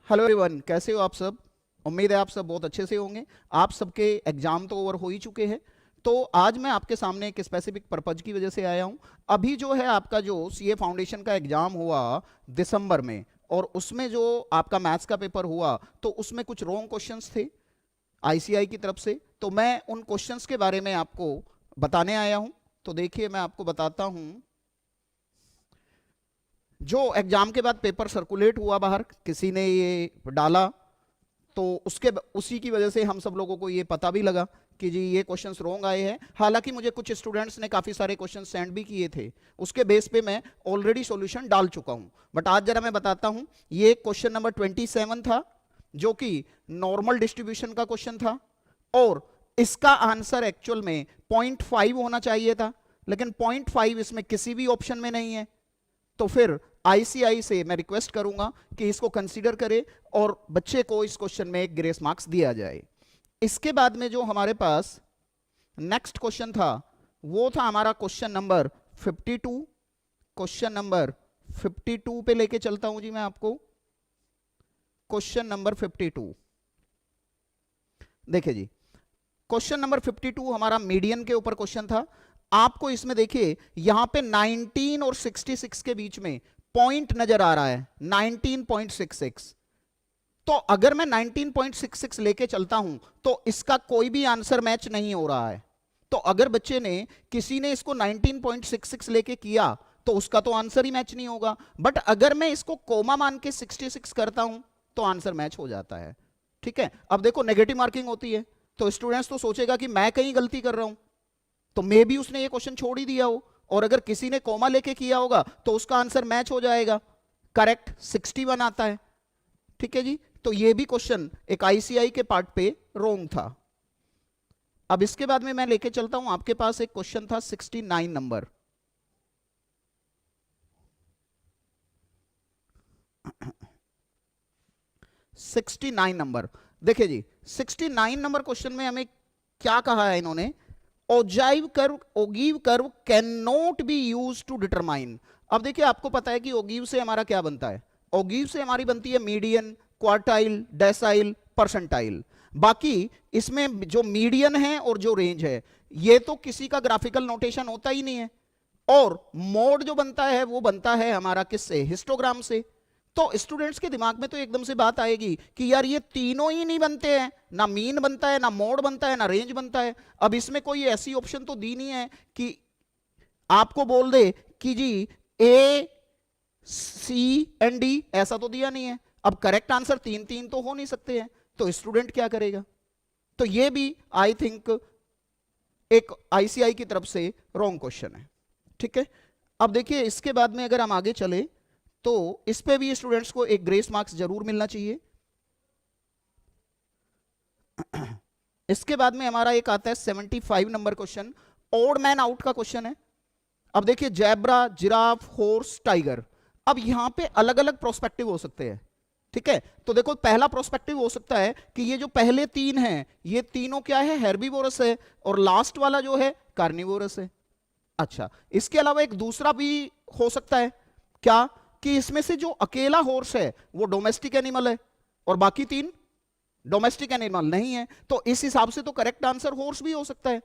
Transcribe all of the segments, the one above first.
Hello everyone, कैसे हो आप सब। उम्मीद है आप सब बहुत अच्छे से होंगे। आप सबके एग्जाम तो ओवर हो ही चुके हैं। तो आज मैं आपके सामने एक स्पेसिफिक पर्पज की वजह से आया हूं। अभी जो है आपका जो सीए फाउंडेशन का एग्जाम हुआ दिसंबर में, और उसमें जो आपका मैथ्स का पेपर हुआ तो उसमें कुछ रॉन्ग क्वेश्चंस थे आईसीआई की तरफ से। तो मैं उन क्वेश्चंस के बारे में आपको बताने आया हूं। तो देखिए मैं आपको बताता हूं। जो एग्जाम के बाद पेपर सर्कुलेट हुआ बाहर, किसी ने ये डाला, तो उसके उसी की वजह से हम सब लोगों को ये पता भी लगा कि जी ये क्वेश्चंस रॉन्ग आए हैं। हालांकि मुझे कुछ स्टूडेंट्स ने काफ़ी सारे क्वेश्चन सेंड भी किए थे, उसके बेस पे मैं ऑलरेडी सॉल्यूशन डाल चुका हूं। बट आज जरा मैं बताता हूं। ये क्वेश्चन नंबर 27 था, जो कि नॉर्मल डिस्ट्रीब्यूशन का क्वेश्चन था, और इसका आंसर एक्चुअल में 0.5 होना चाहिए था, लेकिन 0.5 इसमें किसी भी ऑप्शन में नहीं है। तो फिर आईसीआई से मैं रिक्वेस्ट करूंगा कि इसको कंसीडर करे और बच्चे को इस क्वेश्चन में एक ग्रेस मार्क्स दिया जाए। इसके बाद में जो हमारे पास नेक्स्ट क्वेश्चन था वो था हमारा क्वेश्चन नंबर 52। क्वेश्चन नंबर 52 पे लेके चलता हूं जी मैं आपको। क्वेश्चन नंबर 52 देखिए जी। क्वेश्चन नंबर 52 हमारा मीडियन के ऊपर क्वेश्चन था। आपको इसमें देखिए यहां पे 19 और 66 के बीच में पॉइंट नजर आ रहा है 19.66। तो अगर मैं 19.66 लेके चलता हूं तो इसका कोई भी आंसर मैच नहीं हो रहा है। तो अगर बच्चे ने किसी ने इसको 19.66 लेके किया तो उसका तो आंसर ही मैच नहीं होगा। बट अगर मैं इसको कोमा मान के 66 करता हूं तो आंसर मैच हो जाता है। ठीक है, अब देखो नेगेटिव मार्किंग होती है तो स्टूडेंट्स तो सोचेगा कि मैं कहीं गलती कर रहा हूं, तो मे भी उसने ये क्वेश्चन छोड़ ही दिया हो, और अगर किसी ने कोमा लेके किया होगा तो उसका आंसर मैच हो जाएगा। करेक्ट 61 आता है। ठीक है जी, तो ये भी क्वेश्चन एक आईसीआई के पार्ट पे रॉन्ग था। अब इसके बाद में मैं लेके चलता हूं, आपके पास एक क्वेश्चन था 69 नंबर। देखिए जी, 69 नंबर क्वेश्चन में हमें क्या कहा है इन्होंने। Ogive curve can not be use to determine. अब देखिए आपको पता है कि ओगीव से हमारा क्या बनता है। ओगीव से हमारी बनती है मीडियन, क्वार्टाइल, डेसाइल, परसेंटाइल। बाकी इसमें जो मीडियन है और जो रेंज है ये तो किसी का ग्राफिकल नोटेशन होता ही नहीं है। और मोड जो बनता है वो बनता है हमारा किससे, हिस्टोग्राम से। तो स्टूडेंट्स के दिमाग में तो एकदम से बात आएगी कि यार ये तीनों ही नहीं बनते हैं, ना मीन बनता है, ना मोड बनता है, ना रेंज बनता है। अब इसमें कोई ऐसी ऑप्शन तो दी नहीं है कि आपको बोल दे कि जी ए सी एंड डी, ऐसा तो दिया नहीं है। अब करेक्ट आंसर तीन तीन तो हो नहीं सकते हैं, तो स्टूडेंट क्या करेगा। तो ये भी आई थिंक एक आईसीआई की तरफ से रॉन्ग क्वेश्चन है। ठीक है, अब देखिए इसके बाद में अगर हम आगे चले तो इस पे भी स्टूडेंट्स को एक ग्रेस मार्क्स जरूर मिलना चाहिए। इसके बाद में हमारा एक आता है 75 number question, odd man out का क्वेश्चन है। अब देखिए जैब्रा, जिराफ, हॉर्स, टाइगर। अब यहां पे अलग अलग प्रोस्पेक्टिव हो सकते हैं। ठीक है, तो देखो पहला प्रोस्पेक्टिव हो सकता है कि ये जो पहले तीन हैं ये तीनों क्या है, हेर्बीवोरस है, और लास्ट वाला जो है कार्निवोरस है। अच्छा, इसके अलावा एक दूसरा भी हो सकता है क्या, कि इसमें से जो अकेला हॉर्स है वो डोमेस्टिक एनिमल है और बाकी तीन डोमेस्टिक एनिमल नहीं है। तो इस हिसाब से तो करेक्ट आंसर हॉर्स भी हो सकता है।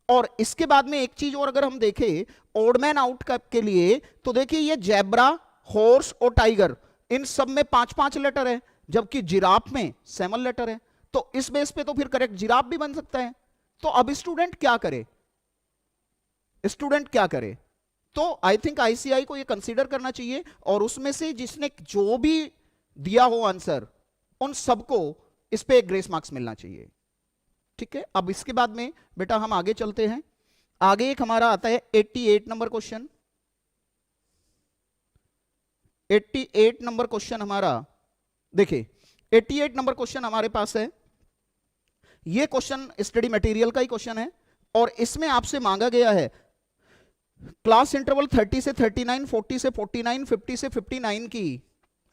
और इसके बाद में एक चीज और अगर हम देखें ओड मैन आउट के लिए, तो देखिए ये जैब्रा, हॉर्स और टाइगर, इन सब में 5-5 लेटर है, जबकि जिराफ में 7 लेटर है। तो इस बेस पे तो फिर करेक्ट जिराफ भी बन सकता है। तो अब स्टूडेंट क्या करे, तो आई थिंक आईसीआई को ये कंसीडर करना चाहिए, और उसमें से जिसने जो भी दिया हो आंसर उन सबको इस पे एक ग्रेस मार्क्स मिलना चाहिए। ठीक है, अब इसके बाद में बेटा हम आगे चलते हैं। आगे एक हमारा आता है 88 नंबर क्वेश्चन। 88 नंबर क्वेश्चन हमारा, देखिए 88 नंबर क्वेश्चन हमारे पास है। यह क्वेश्चन स्टडी मटेरियल का ही क्वेश्चन है, और इसमें आपसे मांगा गया है क्लास इंटरवल 30 से 39, 40 से 49, 50 से 59 की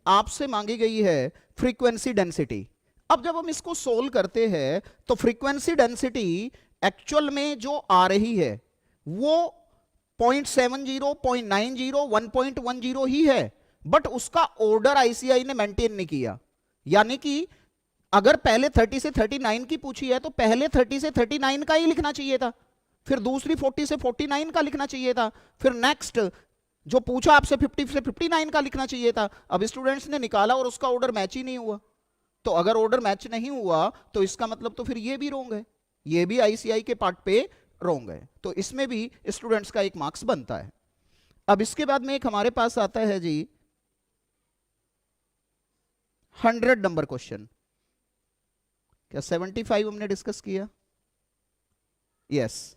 आपसे मांगी गई है फ्रीक्वेंसी डेंसिटी। अब जब हम इसको सोल्व करते हैं तो फ्रीक्वेंसी डेंसिटी एक्चुअल में जो आ रही है वो 0.70, 0.90, 1.10 ही है, बट उसका ऑर्डर आईसीआई ने मेंटेन नहीं किया। यानी कि अगर पहले 30 से 39 की पूछी है तो पहले 30 से 39 का ही लिखना चाहिए था, फिर दूसरी 40 से 49 का लिखना चाहिए था, फिर नेक्स्ट जो पूछा आपसे 50 से 59 का लिखना चाहिए था। अब स्टूडेंट्स ने निकाला और उसका ऑर्डर मैच ही नहीं हुआ। तो अगर ऑर्डर मैच नहीं हुआ तो इसका मतलब तो फिर ये भी रोंग है, ये भी आईसीआई के पार्ट पे रोंग है। तो इसमें भी स्टूडेंट्स का एक मार्क्स बनता है। अब इसके बाद में एक हमारे पास आता है जी 100 नंबर क्वेश्चन। क्या 75 हमने डिस्कस किया? यस।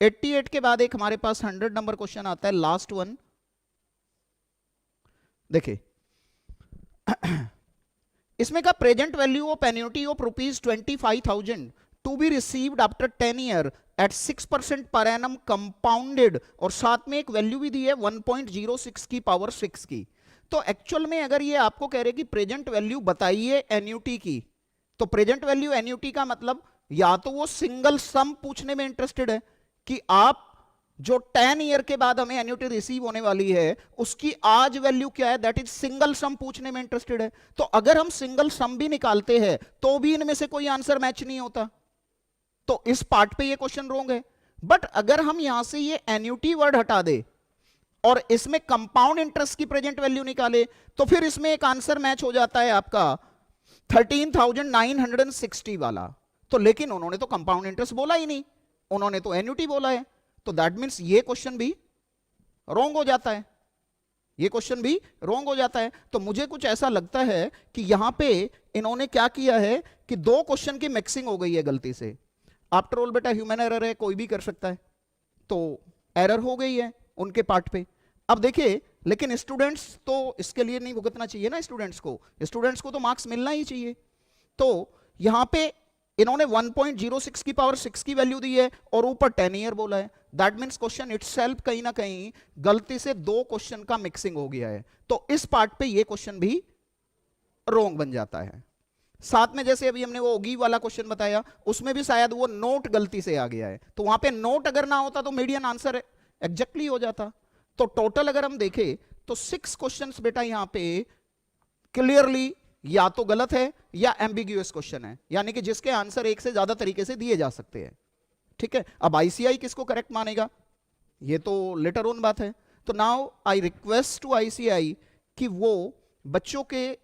88 के बाद एक हमारे पास 100 नंबर क्वेश्चन आता है, लास्ट वन। देखिए इसमें का present value of annuity of ₹25,000 to be received after 10 year at 6% per annum compounded, और साथ में एक वैल्यू भी दी है 1.06 की पावर 6 की। तो एक्चुअल में अगर ये आपको कह रहे कि प्रेजेंट वैल्यू बताइए एन्युटी की, तो प्रेजेंट वैल्यू एन्युटी का मतलब या तो वो सिंगल सम पूछने में इंटरेस्टेड है कि आप जो 10 ईयर के बाद हमें एन्युटी रिसीव होने वाली है उसकी आज वैल्यू क्या है, दैट इज सिंगल सम पूछने में इंटरेस्टेड है। तो अगर हम सिंगल सम भी निकालते हैं तो भी इनमें से कोई आंसर मैच नहीं होता, तो इस पार्ट पे ये क्वेश्चन रॉन्ग है। बट अगर हम यहां से ये एन्युटी वर्ड हटा दे और इसमें कंपाउंड इंटरेस्ट की प्रेजेंट वैल्यू निकाले तो फिर इसमें एक आंसर मैच हो जाता है आपका 13,960 वाला। तो लेकिन उन्होंने तो कंपाउंड इंटरेस्ट बोला ही नहीं, उन्होंने तो एन्युटी बोला है, तो दैट मीन्स ये क्वेश्चन भी रॉन्ग हो जाता है, ये क्वेश्चन भी रॉन्ग हो जाता है। तो मुझे कुछ ऐसा लगता है कि यहां पे इन्होंने क्या किया है कि दो क्वेश्चन की मिक्सिंग हो गई है गलती से। आफ्टर ऑल बेटा ह्यूमन एरर है, कोई भी कर सकता है, तो एरर हो गई है उनके पार्ट पे। अब देखिए लेकिन स्टूडेंट्स तो इसके लिए नहीं भुगतना चाहिए ना, स्टूडेंट्स को तो मार्क्स मिलना ही चाहिए। तो यहां पे इन्होंने 1.06 की पावर 6 की वैल्यू दी है और ऊपर 10 ईयर बोला है, दैट मीन्स क्वेश्चन इटसेल्फ कहीं ना कहीं गलती से दो क्वेश्चन का मिक्सिंग हो गया है। तो इस पार्ट पे ये क्वेश्चन भी रॉन्ग बन जाता है। साथ में जैसे अभी हमने वो ओगी वाला क्वेश्चन बताया, उसमें भी शायद वो नोट गलती से आ गया है, तो वहां पे नोट अगर ना होता तो मीडियन आंसर एग्जैक्टली हो जाता। तो टोटल अगर हम देखें तो 6 क्वेश्चंस बेटा यहां पे क्लियरली या तो गलत है या एम्बिग्यूअस क्वेश्चन है, यानी कि जिसके आंसर एक से ज्यादा तरीके से दिए जा सकते हैं। ठीक है, अब आईसीआई किसको करेक्ट मानेगा ये तो लेटर ऑन बात है। तो now I request to ICI कि वो बच्चों के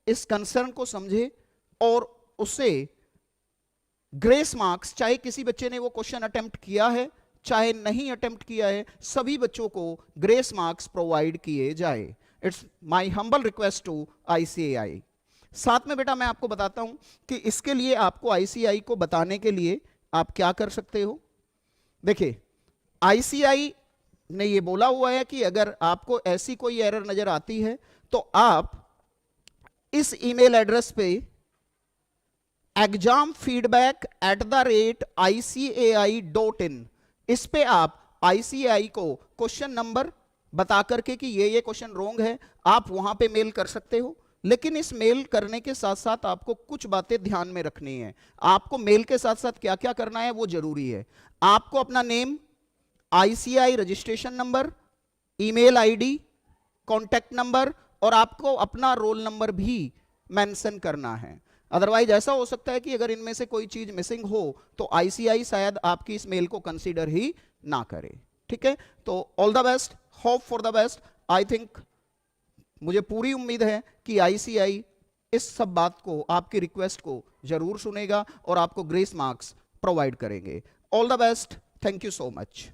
इस कंसर्न को समझे और उससे ग्रेस मार्क्स, चाहे किसी बच्चे ने वो क्वेश्चन अटेम्प्ट किया है चाहे नहीं अटेम्प्ट किया है, सभी बच्चों को ग्रेस मार्क्स प्रोवाइड किए जाए। It's my humble request to ICI. साथ में बेटा मैं आपको बताता हूं कि इसके लिए आपको आईसीआई को बताने के लिए आप क्या कर सकते हो। देखिए आईसीआई ने ये बोला हुआ है कि अगर आपको ऐसी कोई एरर नजर आती है तो आप इस ईमेल एड्रेस पे examfeedback@ICAI.in इस पे आप आईसीआई को क्वेश्चन नंबर बता करके कि ये क्वेश्चन रॉन्ग है आप वहां पे मेल कर सकते हो। लेकिन इस मेल करने के साथ साथ आपको कुछ बातें ध्यान में रखनी है। आपको मेल के साथ साथ क्या क्या करना है वो जरूरी है। आपको अपना name, ICI registration number, email ID, contact number और आपको अपना रोल नंबर भी मेंशन करना है। अदरवाइज ऐसा हो सकता है कि अगर इनमें से कोई चीज मिसिंग हो तो आईसीआई शायद आपकी इस मेल को कंसीडर ही ना करे। ठीक है, तो all the best, hope for the best. I think मुझे पूरी उम्मीद है कि आईसीआई इस सब बात को, आपकी रिक्वेस्ट को जरूर सुनेगा और आपको ग्रेस मार्क्स प्रोवाइड करेंगे। All the best, thank you so much.